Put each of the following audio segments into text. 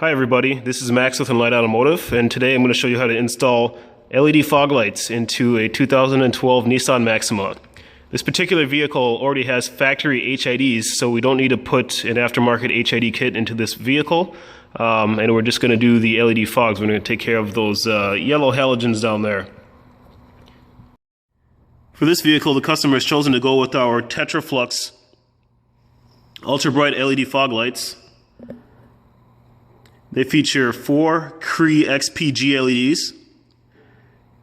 Hi everybody, this is Max with Enlight Automotive, and today I'm going to show you how to install LED fog lights into a 2012 Nissan Maxima. This particular vehicle already has factory HIDs, so we don't need to put an aftermarket HID kit into this vehicle, and we're just going to do the LED fogs. We're going to take care of those yellow halogens down there. For this vehicle, the customer has chosen to go with our Tetraflux ultra bright LED fog lights. They feature 4 Cree XPG LEDs.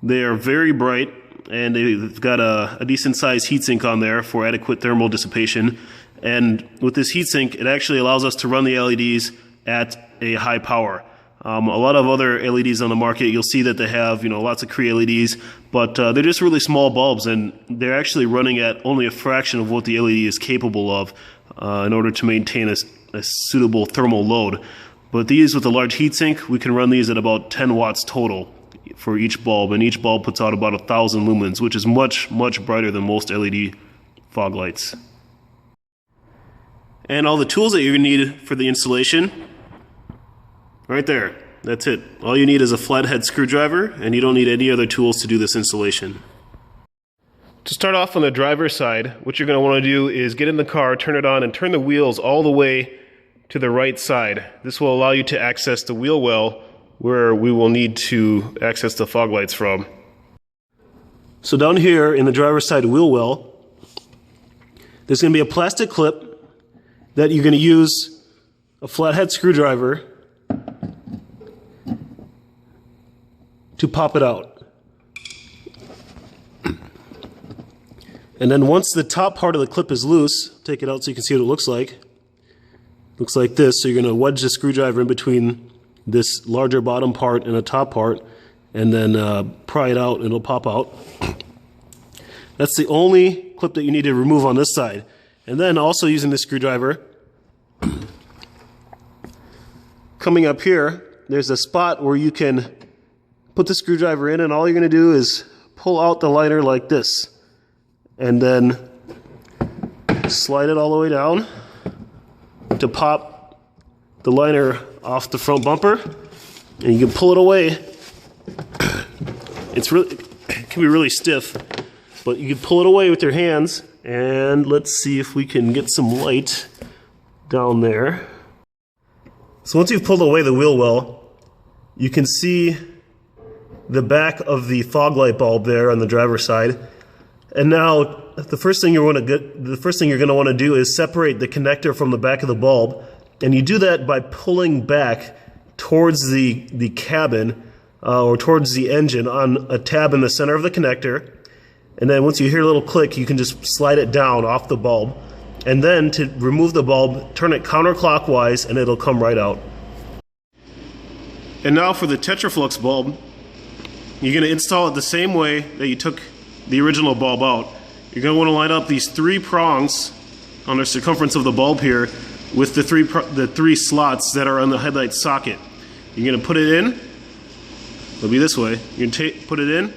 They are very bright, and they've got a decent sized heatsink on there for adequate thermal dissipation. And with this heatsink, it actually allows us to run the LEDs at a high power. A lot of other LEDs on the market, you'll see that they have lots of Cree LEDs, but they're just really small bulbs, and they're actually running at only a fraction of what the LED is capable of in order to maintain a suitable thermal load. But these, with a large heatsink, we can run these at about 10 watts total for each bulb, and each bulb puts out about 1,000 lumens, which is much brighter than most LED fog lights. And all the tools that you're going to need for the installation, right there. That's it. All you need is a flathead screwdriver, and you don't need any other tools to do this installation. To start off on the driver's side, what you're going to want to do is get in the car, turn it on, and turn the wheels all the way to the right side. This will allow you to access the wheel well where we will need to access the fog lights from. So down here in the driver's side wheel well, there's going to be a plastic clip that you're going to use a flathead screwdriver to pop it out. And then once the top part of the clip is loose, take it out so you can see what it looks like. Looks like this. So you're going to wedge the screwdriver in between this larger bottom part and a top part, and then pry it out and it'll pop out. That's the only clip that you need to remove on this side. And then also using the screwdriver, coming up here, there's a spot where you can put the screwdriver in, and all you're going to do is pull out the liner like this, and then slide it all the way down to pop the liner off the front bumper, and you can pull it away. It can be really stiff, but you can pull it away with your hands. And let's see if we can get some light down there. So once you've pulled away the wheel well, you can see the back of the fog light bulb there on the driver's side. And now the first thing you're going to want to do is separate the connector from the back of the bulb, and you do that by pulling back towards the cabin or towards the engine on a tab in the center of the connector. And then once you hear a little click, you can just slide it down off the bulb, and then to remove the bulb, turn it counterclockwise and it'll come right out. And now for the Tetraflux bulb, you're going to install it the same way that you took the original bulb out. You're going to want to line up these 3 prongs on the circumference of the bulb here with the three slots that are on the headlight socket. You're going to put it in. It'll be this way. You're going to put it in,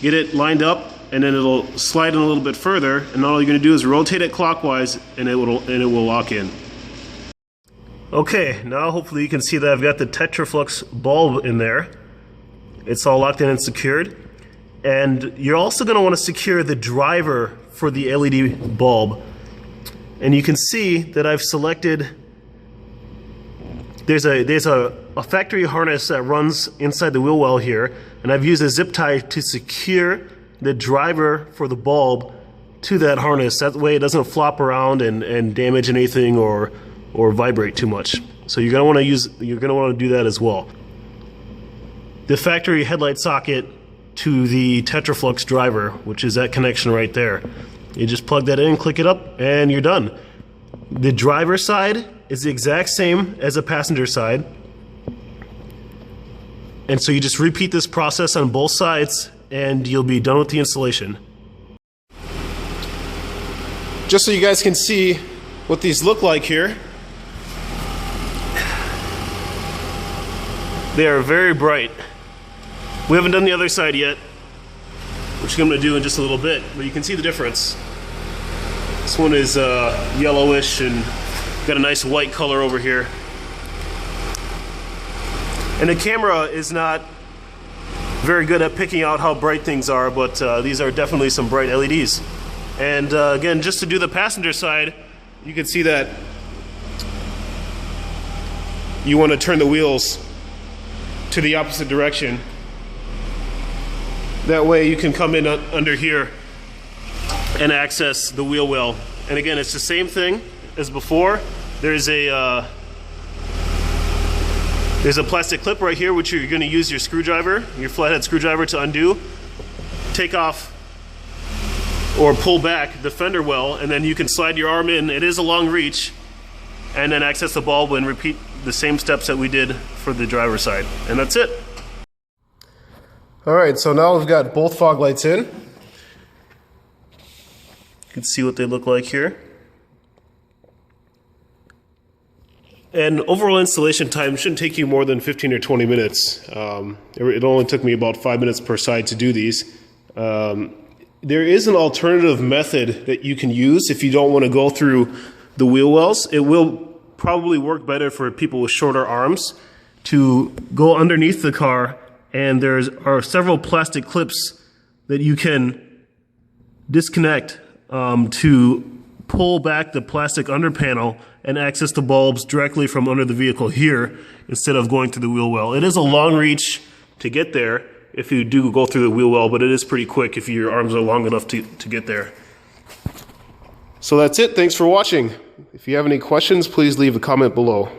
get it lined up, and then it'll slide in a little bit further, and all you're going to do is rotate it clockwise, and it will lock in. Okay, now hopefully you can see that I've got the Tetraflux bulb in there. It's all locked in and secured. And you're also going to want to secure the driver for the LED bulb. And you can see that I've selected, there's a factory harness that runs inside the wheel well here, and I've used a zip tie to secure the driver for the bulb to that harness. That way it doesn't flop around and damage anything or vibrate too much. So you're going to want to do that as well. The factory headlight socket to the Tetraflux driver, which is that connection right there. You just plug that in, click it up, and you're done. The driver side is the exact same as the passenger side. And so you just repeat this process on both sides, and you'll be done with the installation. Just so you guys can see what these look like here. They are very bright. We haven't done the other side yet, which I'm going to do in just a little bit, but you can see the difference. This one is yellowish and got a nice white color over here. And the camera is not very good at picking out how bright things are, but these are definitely some bright LEDs. And again, just to do the passenger side, you can see that you want to turn the wheels to the opposite direction. That way you can come in under here and access the wheel well. And again, it's the same thing as before. There's a plastic clip right here, which you're going to use your screwdriver, your flathead screwdriver, to undo, take off or pull back the fender well, and then you can slide your arm in. It is a long reach, and then access the bulb and repeat the same steps that we did for the driver's side. And that's it. All right, so now we've got both fog lights in. You can see what they look like here. And overall installation time shouldn't take you more than 15 or 20 minutes. It only took me about 5 minutes per side to do these. There is an alternative method that you can use if you don't want to go through the wheel wells. It will probably work better for people with shorter arms to go underneath the car, and there are several plastic clips that you can disconnect to pull back the plastic under panel and access the bulbs directly from under the vehicle here instead of going through the wheel well. It is a long reach to get there if you do go through the wheel well, but it is pretty quick if your arms are long enough to get there. So that's it. Thanks for watching. If you have any questions, please leave a comment below.